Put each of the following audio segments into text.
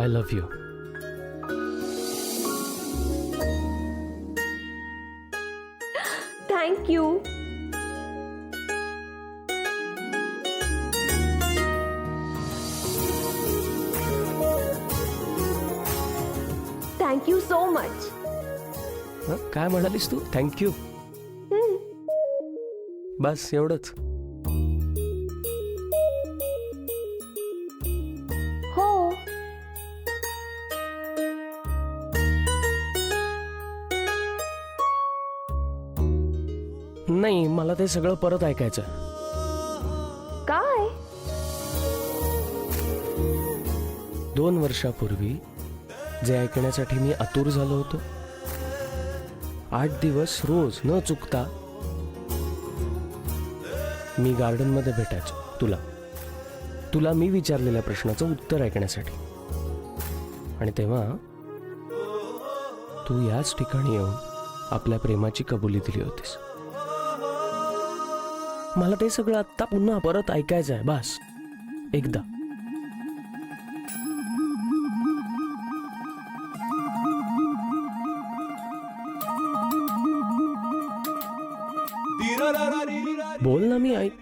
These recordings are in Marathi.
I love you. Thank you. Thank you so much. काय म्हणालीस तू? थँक्यू. बस एवढंच? हो. नाही, मला ते सगळं परत ऐकायचं. काय? 2 वर्षापूर्वी जे ऐकण्यासाठी मी आतुर झालो होतो, 8 दिवस रोज न चुकता मी गार्डन मध्ये भेटायचो तुला मी विचारलेल्या प्रश्नाचं उत्तर ऐकण्यासाठी. आणि तेव्हा तू याच ठिकाणी येऊन आपल्या प्रेमाची कबुली दिली होतीस. मला ते सगळं आत्ता पुन्हा परत ऐकायचं आहे. बस एकदा. बोल ना, मी ऐक.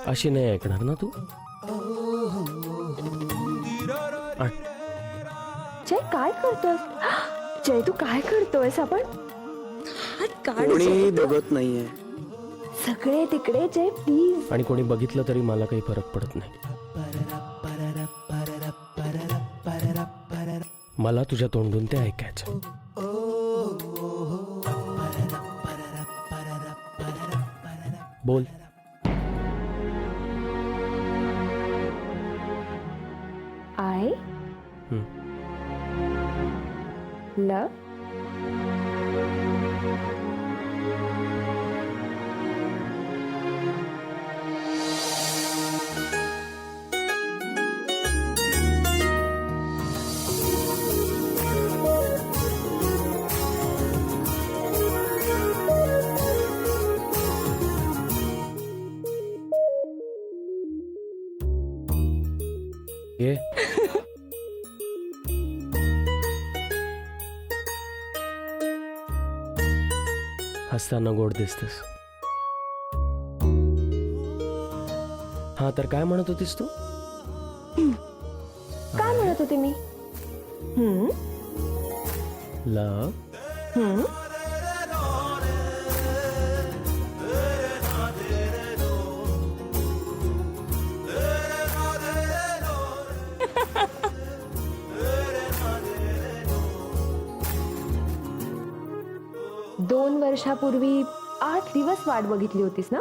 अशी नाही ऐकणार ना तू? जय काय करतोस? जय तू काय करतोयस? आपण कोणी बघत नाहीये. सगळे तिकडे. जय प्लीज. आणि कोणी बघितलं तरी मला काही फरक पडत नाही. मला तुझ्या तोंडून ते ऐकायचं. बोल. आय लव ये. हसताना गोड दिसतेस. हा तर काय म्हणत होतीस तू? काय म्हणत होते मी? लव. 2 वर्षापूर्वी 8 दिवस वाट बघितली होतीस ना?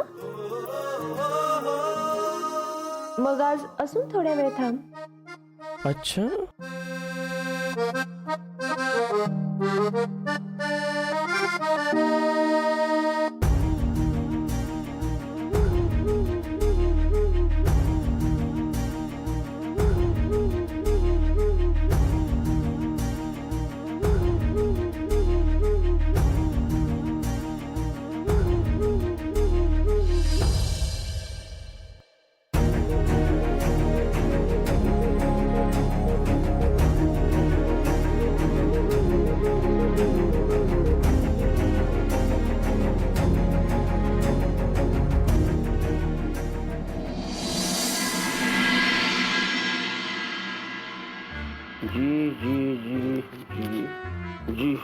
मग आज असून थोड्या वेळ थांब. अच्छा. जी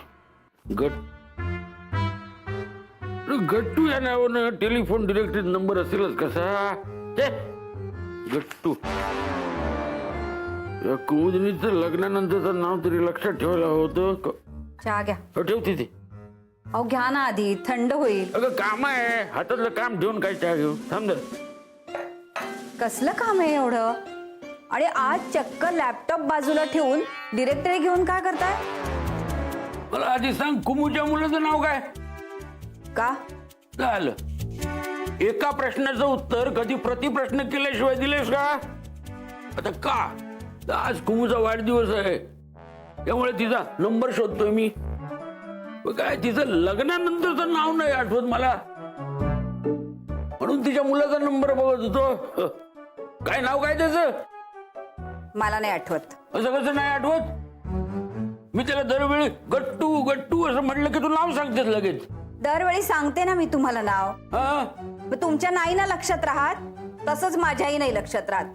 गट्टू या नावानं टेलिफोन डिरेक्टरी नंबर असेलच कसा? गट्टू. या कुमुदिनीचं लग्नानंतरचं नाव तरी लक्षात ठेवायला होतं. चहा घ्या. ठेव तिथे. अहो घ्या ना, आधी थंड होईल. अगं काम आहे, हातातलं काम ठेवून काय चहा घेऊ? थांब जरा. कसलं काम आहे एवढं? आणि आज चक्क लॅपटॉप बाजूला ठेवून डिरेक्टरी घेऊन काय करताय? मला आधी सांग, कुमुच्या मुलाचं नाव काय? का झालं? एका प्रश्नाचं उत्तर कधी प्रतिप्रश्न केल्याशिवाय दिलेस का? आता का? आज कुमुचा वाढदिवस आहे, त्यामुळे तिचा नंबर शोधतोय मी. काय तिचं लग्नानंतरचं नाव नाही आठवत मला, म्हणून तिच्या मुलाचा नंबर बघत होतो. काय नाव काय त्याचं? मला नाही आठवत. असं कसं नाही आठवत? मी त्याला दरवेळी गट्टू गट्टू असं म्हटलं की तू नाव सांगतेस लगेच. दरवेळी सांगते ना मी तुम्हाला नाव. हा मग तुमच्या नाही ना लक्षात राहत, तसंच माझ्याही नाही लक्षात राहत.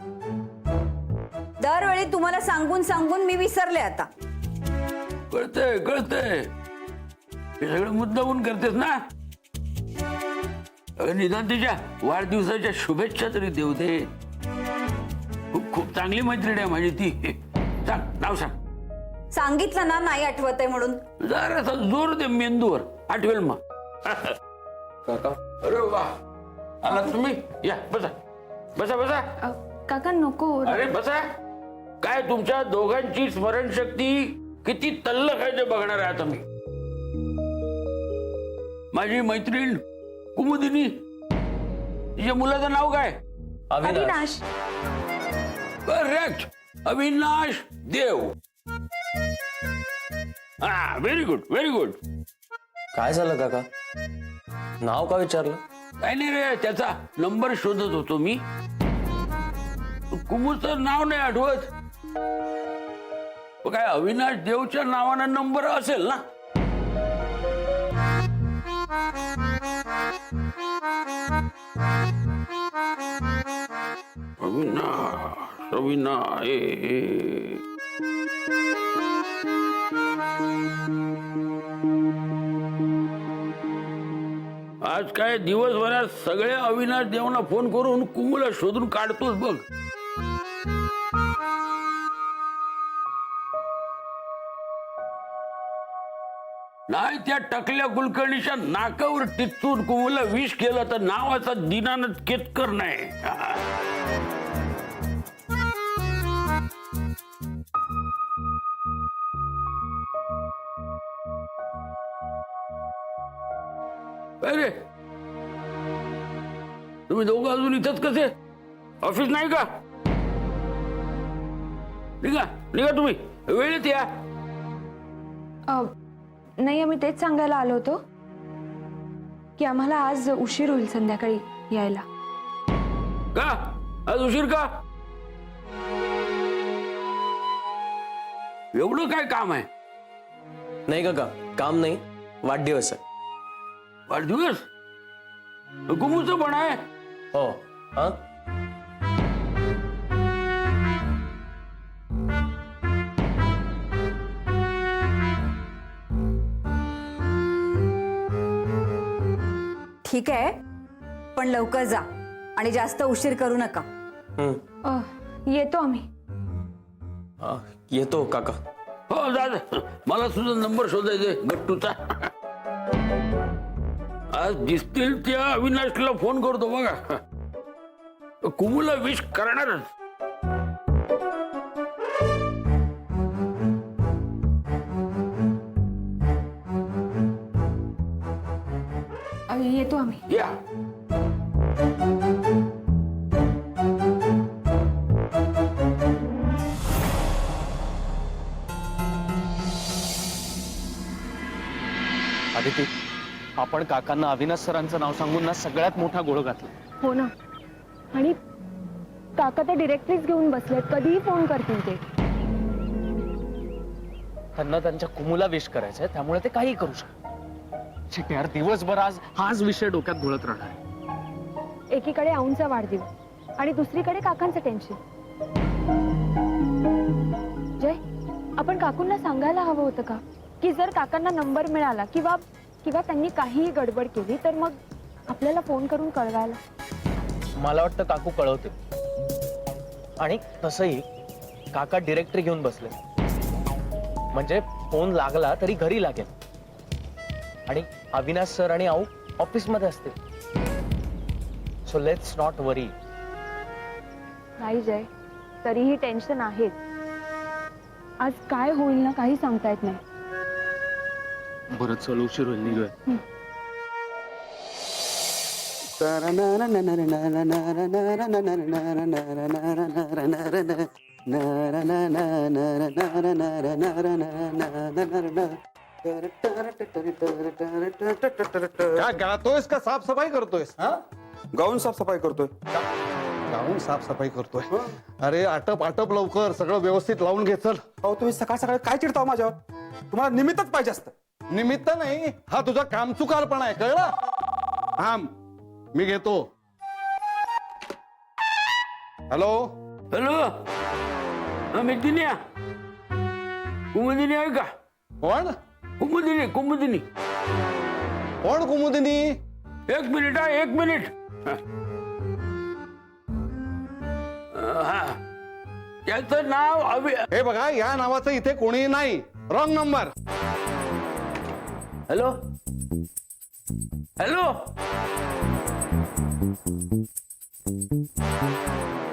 दरवेळी तुम्हाला सांगून सांगून मी विसरले आता. कळतंय कळतंय, हे सगळं मुद्दामून करतेस ना. अगं निदान तिच्या वाढदिवसाच्या शुभेच्छा तरी देऊ दे. खूप खूप चांगली मैत्रीण आहे माझी ती. सांग नाव सांग. सांगितलं ना नाही आठवत आहे म्हणून. जरासा जोर दे मेंदूवर, आठवेल मग. काका अरे वा, आला तुम्ही. या बसा बसा बसा. काका नको. अरे बसा. काय तुमच्या दोघांची स्मरणशक्ती किती तल्लख आहे ते बघणार आहे आता मी. माझी मैत्रीण कुमुदिनी, तिच्या मुलाचं नाव काय? अविनाश. करेक्ट, अविनाश देव. हा, व्हेरी गुड व्हेरी गुड. काय झालं काका? नाव का विचारलं? काय नाही रे, त्याचा नंबर शोधत होतो मी. कुमुचं नाव नाही आठवत. काय अविनाश देवच्या नावानं नंबर असेल ना? अविनाश अविनाश आज काय दिवसभरात सगळे अविनाश देवना फोन करून कुमुला शोधून काढतोच बघ. नाही त्या टकल्या कुलकर्णीच्या नाकावर टिचून कुमुला विष केलं तर नावाचा दिनानं केतकर नाही. अरे तुम्ही दोघं अजून इथंच कसे? ऑफिस नाही का? निघा निघा तुम्ही, वेळेत या. नाही, आम्ही तेच सांगायला आलो होतो की आम्हाला आज उशीर होईल संध्याकाळी यायला. का आज उशीर का? एवढं काय काम आहे? नाही काका, काम नाही, वाढदिवस आहे. वाढदिवस? कुमुचं पण आहे? हो. हा, ठीक आहे, पण लवकर जा आणि जास्त उशीर करू नका. येतो आम्ही. हा, येतो काका. हो जा जा. मला सुद्धा नंबर शोधायचे गट्टूचा. आज दिसतील त्या अविनाशला फोन करतो बघा. कुमुला विश करणारच. येतो आम्ही. या. आदिती, आपण काकांना अविनाश सरांचं नाव सांगून ना सगळ्यात मोठा गोळ घातला. हो ना. आणि काका तर डिरेक्टरीच घेऊन बसलेत, कधीही फोन करतील ते. त्यांना त्यांच्या कुमुला विश करायचंय, त्यामुळे ते काही करू शकतात. ठीक यार, दिवसभर आज हाच विषय डोक्यात घोळत राहणार आहे. एकीकडे आऊंचा वाढदिवस आणि दुसरीकडे काकांचं टेन्शन. जय, आपण काकूंना सांगायला हवं होतं का की जर काकांना नंबर मिळाला किंवा त्यांनी काहीही गडबड केली तर मग आपल्याला फोन करून कळवायला. मला वाटतं काकू कळवते. आणि तसंही काका डिरेक्टरी घेऊन बसले, म्हणजे फोन लागला तरी घरी लागेल. आणि अविनाश सर आणि आऊ ऑफिस मध्ये असतील. सो लेट्स नॉट वरी. नाही जय, तरीही टेन्शन आहेच. आज काय होईल ना काही सांगता येत नाही. बरं चल, उशीर होईल, निघूया. काय करतोयस का साफसफाई करतोयस? गाऊन साफसफाई करतोय. जाऊन साफसफाई करतोय. अरे आटप आटप लवकर, सगळं व्यवस्थित लावून घे. चल. अहो तुम्ही सकाळ सकाळी काय चिडताव माझ्यावर? तुम्हाला निमित्तच पाहिजे असतं. निमित्त नाही, हा तुझा कामचुकारपणा आहे, कळलं? थांब, मी घेतो. हॅलो. हॅलो, हा मी दिन्या. कुमुदिनी आहे का? कोण कुमुदिनी, कुमुदिनी. कोण कुमुदिनी? एक मिनिट हा, एक मिनिट. हा, त्याचं नाव हे बघा, या नावाचं इथे कोणीही नाही. Wrong number. Hello, hello.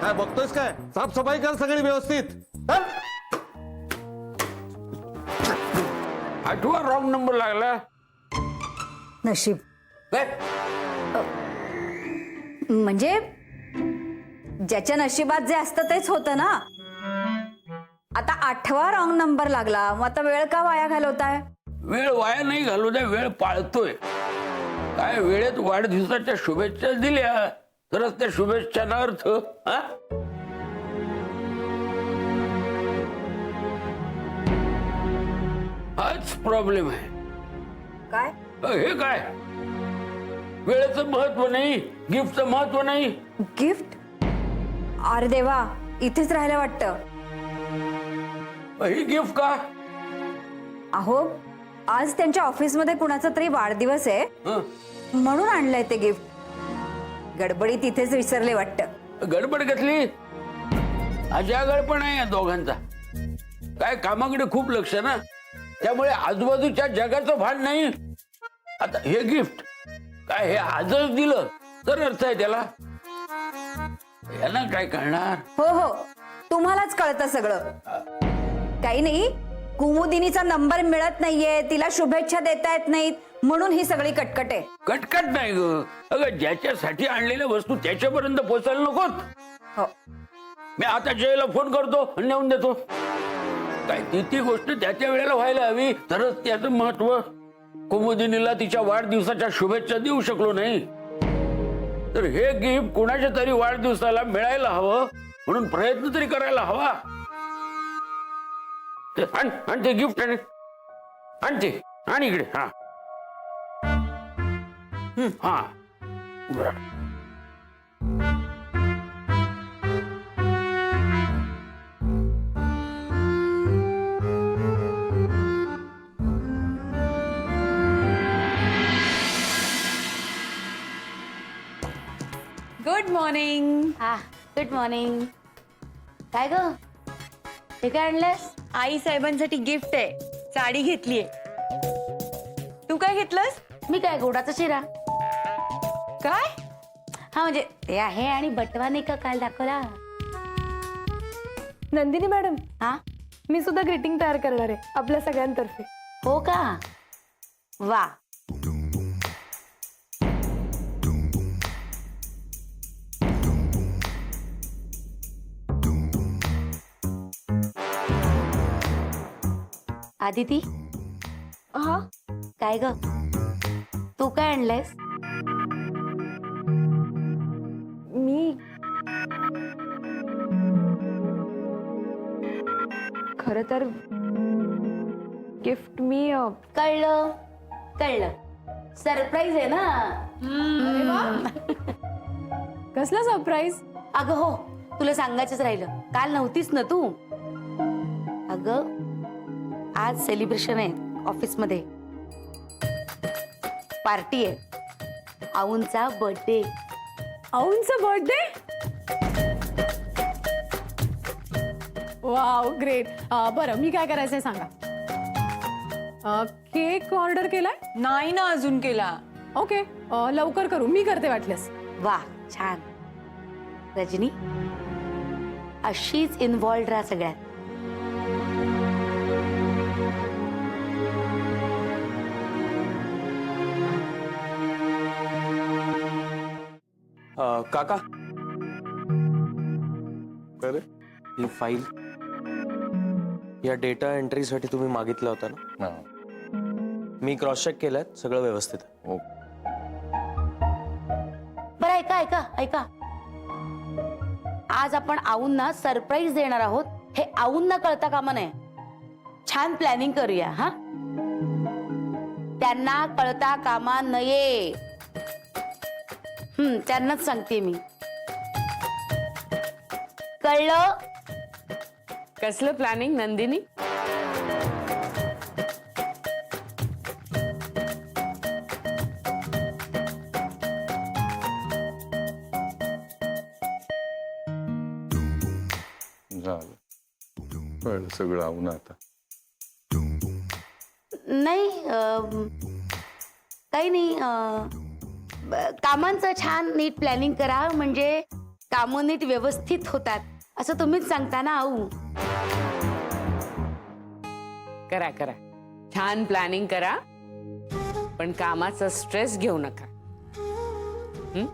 काय बघतोयस काय? साफसफाई कर सगळी व्यवस्थित. चल. आठवा रॉंग नंबर लागला. नशीब काय? म्हणजे ज्याच्या नशिबात जे असतं तेच होतं ना. आता 8वा रॉंग नंबर लागला, मग आता वेळ का वाया घालवताय? वेळ वाया नाही घालू द्या, वेळ पाळतोय. काय वेळेत वाढदिवसाच्या शुभेच्छा दिल्या तरच त्या शुभेच्छांना अर्थ. हा, हाच प्रॉब्लेम आहे. काय हे काय, वेळेचं महत्व नाही, गिफ्टचं महत्व नाही. गिफ्ट? अरे देवा, इथेच राहायला वाटतं. ही गिफ्ट का? अहो, आज त्यांच्या ऑफिसमध्ये कुणाचा तरी वाढदिवस आहे, हं? म्हणून आणलंय ते गिफ्ट. गडबडीत इथेच विसरले वाटतं. गडबड घेतली. अजागळ पण आहे या दोघांचा. काय कामाकडे खूप लक्ष ना, त्यामुळे आजूबाजूच्या जगाचं भान नाही. आता हे गिफ्ट काय, हे आजच दिलं तर अर्थ आहे त्याला? यांना काय कळणार? हो हो, तुम्हालाच कळतं सगळं. काही नाही, कुमुदिनीचा नंबर मिळत नाहीये, तिला शुभेच्छा देता येत नाहीत, म्हणून ही सगळी कटकट आहे. कटकट नाही ग. अगं, ज्याच्यासाठी आणलेल्या वस्तू त्याच्यापर्यंत पोहोचायला नकोत. हो, मी आता जयला फोन करतो आणि नेऊन देतो. काय ती गोष्ट त्याच्या वेळेला व्हायला हवी, तरच त्याचं महत्व. कुमुदिनीला तिच्या वाढदिवसाच्या शुभेच्छा देऊ शकलो नाही, तर हे गिफ्ट कुणाच्या तरी वाढदिवसाला मिळायला हवं, म्हणून प्रयत्न तरी करायला हवा. आण ते गिफ्ट, आण ते, आण इकडे. हा हा, बरं. Good morning. हा, गुड मॉर्निंग. काय ग, हे काय आणलंस? आई साहेबांसाठी गिफ्ट आहे, साडी घेतलीये. तू काय घेतलंस? मी काय, गोडाचा शिरा. काय? हा म्हणजे ते आहे, आणि बटवा नाही का काल दाखवला. नंदिनी मॅडम, हा, मी सुद्धा ग्रीटिंग तयार करणार आहे आपल्या सगळ्यांतर्फे. हो का? वा. आदिती, हा, काय ग, तू काय आणलंयस? मी खरं तर गिफ्ट मी कळलं कळलं, सरप्राईज आहे ना. कसला सरप्राईज? अगं हो, तुला सांगायचंच राहिलं, काल नव्हतीस ना तू. अगं, आज सेलिब्रेशन आहे ऑफिसमध्ये, पार्टी आहे, आऊंचा बर्थडे. आऊंचा बर्थडे? Wow, great. बरं, मी काय करायचंय सांगा. केक ऑर्डर केलाय? नाही ना, अजून केला. ओके, लवकर करू, मी करते वाटल्यास. वा, छान. रजनी, अशीच इन्व्हॉल्ड राहा सगळ्यात. काका, ही फाईल या डेटा एंट्रीसाठी तुम्ही मागितला होता ना, मी क्रॉस चेक केलाय, सगळं व्यवस्थित आहे. बरं, ऐका ऐका ऐका, आज आपण आऊंना सरप्राईज देणार आहोत हे आऊंना कळता कामा नये. छान प्लॅनिंग करूया हा. त्यांना कळता कामा नये. त्यांनाच सांगते मी. कळलं? कसलं प्लॅनिंग नंदिनी? झालं कळलं सगळं आऊ ना आता. नाही काही नाही. कामांचं छान नीट प्लॅनिंग करा म्हणजे कामं नीट व्यवस्थित होतात असं तुम्हीच सांगता ना आऊ. करा करा, छान प्लॅनिंग करा, पण कामाचा स्ट्रेस घेऊ नका. हं?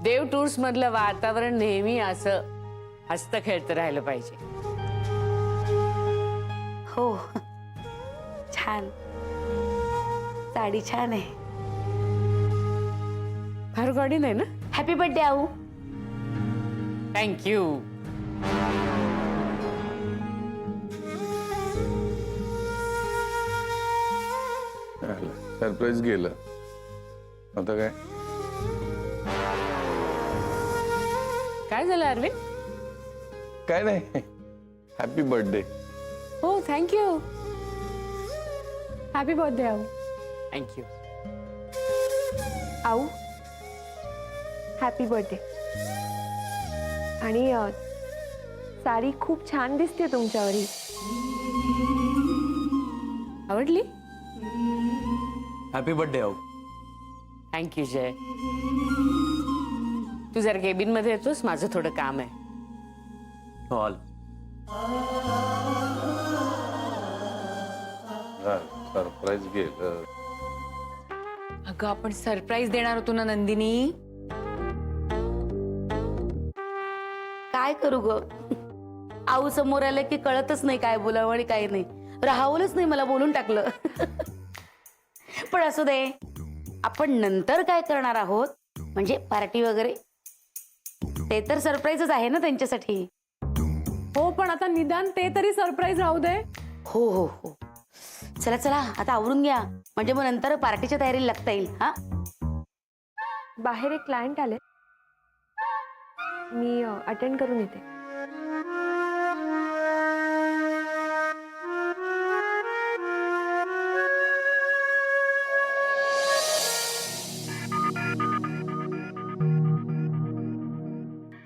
देव टूर्स मधलं वातावरण नेहमी असं हसत खेळत राहिलं पाहिजे. हो छान. साडी छान आहे. फार गाडी नाही ना? हॅपी बर्थडे आऊ. थँक्यू. सरप्राईज गेलं आता काय. काय झालं अरविंद? काय नाही, हॅपी बर्थडे. हो थँक्यू. हॅपी बर्थडे आऊ. थँक्यू. आऊ हॅपी बर्थडे. आणि साडी खूप छान दिसते तुमच्यावरी. आवडली? हॅपी बर्थडे आऊ. थँक्यू जय. तू जर केबिन मध्ये येतोस, माझं थोडं काम आहे. हॉल सरप्राईज गेलं. अगं आपण सरप्राईज देणार होतो ना नंदिनी. काय करू ग. आऊ समोर आलं की कळतच नाही काय बोलावं आणि काय नाही. राहावलंच नाही, मला बोलून टाकलं. पण असू दे, आपण नंतर काय करणार आहोत म्हणजे पार्टी वगैरे ते तर सरप्राईजच आहे ना त्यांच्यासाठी. हो पण आता निदान ते तरी सरप्राईज राहू दे. हो हो हो. चला चला आता आवरून घ्या म्हणजे मग नंतर पार्टीच्या तयारीला लागता येईल. हा बाहेर एक क्लायंट आले, मी अटेंड करून येते.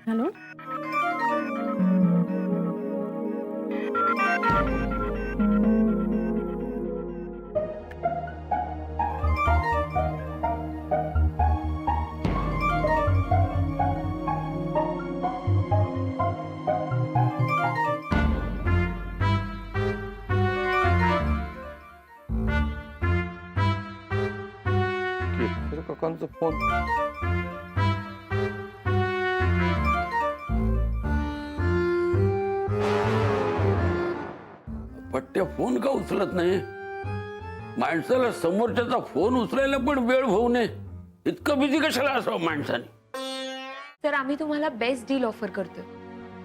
हॅलो. काकांचा फोन. पट्ट्या फोन का उचलत नाही? माणसाला समोरच्याचा फोन उचलायला पण वेळ होऊ नये इतकं बिझी कशाला असावं माणसाने? तर आम्ही तुम्हाला बेस्ट डील ऑफर करतोय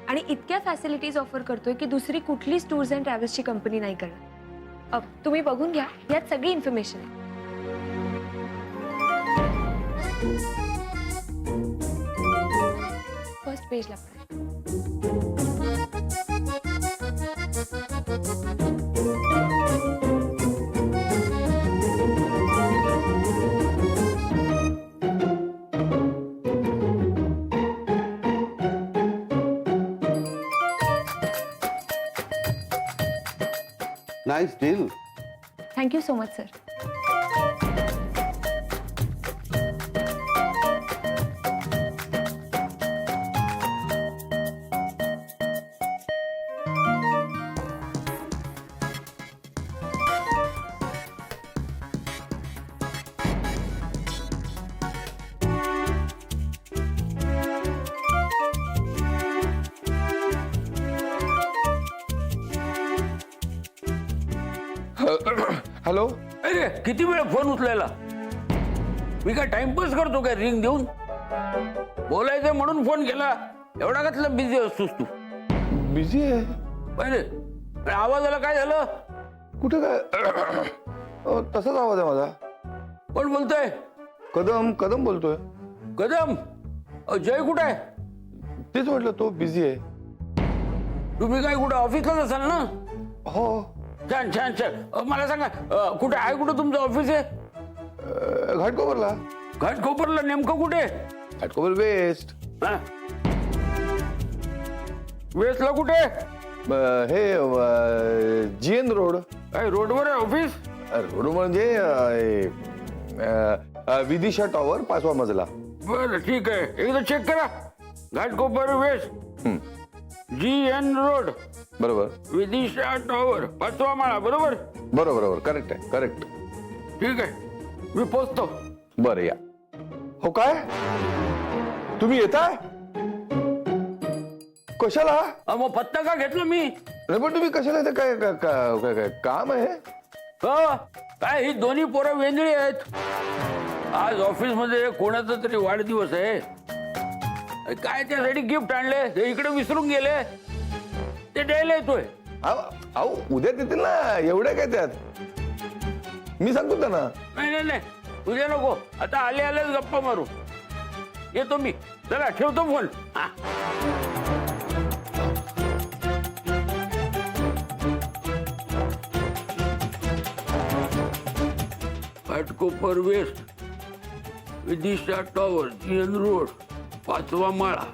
आणि इतक्या फॅसिलिटीज ऑफर करतोय की दुसरी कुठलीच टूर्स अँड ट्रॅव्हल्सची कंपनी नाही करणार. तुम्ही बघून घ्या, यात सगळी इन्फॉर्मेशन आहे. फर्स्ट पेजला nice deal. Thank you so much sir. Hello. अरे किती वेळ फोन उचलायला? मी काय टाइमपास करतो काय रिंग देऊन? बोलायचं म्हणून फोन केला. एवढा कसला बिझी असतोस तू? बिझी आहे. पहिले अरे आवाजाला काय झालं? कुठे काय तसाच आवाज आहे माझा. कोण बोलतोय? कदम कदम बोलतोय. कदम? जय कुठे आहे? तेच म्हटलं तो बिझी आहे. तुम्ही काय कुठे ऑफिसलाच असाल ना? हो. छान छान छान. मला सांगा कुठे आहे, कुठं तुमचं ऑफिस आहे? घाटकोपरला. घाटकोपरला नेमकं कुठे? घाटकोपर वेस्ट. हा? वेस्टला कुठे? हे जीएन रोड. काय रोडवर आहे ऑफिस? रोड म्हणजे विदिशा टॉवर 5वा मजला. बरं ठीक आहे, एकदा चेक करा. घाटकोपर वेस्ट, GN रोड, बरोबर विदिशा टॉवर, 5वा माळा. बरोबर बरोबर बरोबर करेक्ट आहे करेक्ट. ठीक आहे, मी पोचतो. बरं या. हो काय तुम्ही येताय? कशाला? मग पत्ता का घेतलं मी? नाही पण तुम्ही कशाला येताय? काय काय काय काय काम आहे? काय ही दोन्ही पोरं वेंगळी आहेत. आज ऑफिस मध्ये कोणाचा तरी वाढदिवस आहे. काय त्यासाठी गिफ्ट आणले, ते इकडे विसरून गेले. ते द्यायला येतोय. अहो उद्या देतील ना, एवढ्या काय त्यात. मी सांगतो त्यांना. नाही नाही नाही, तुझ्या नको. आता आले आलेच गप्पा मारू. येतो मी. चला ठेवतो फोन. हा. Ghatkopar west, Vidisha tower, GN road, 5वा माळा.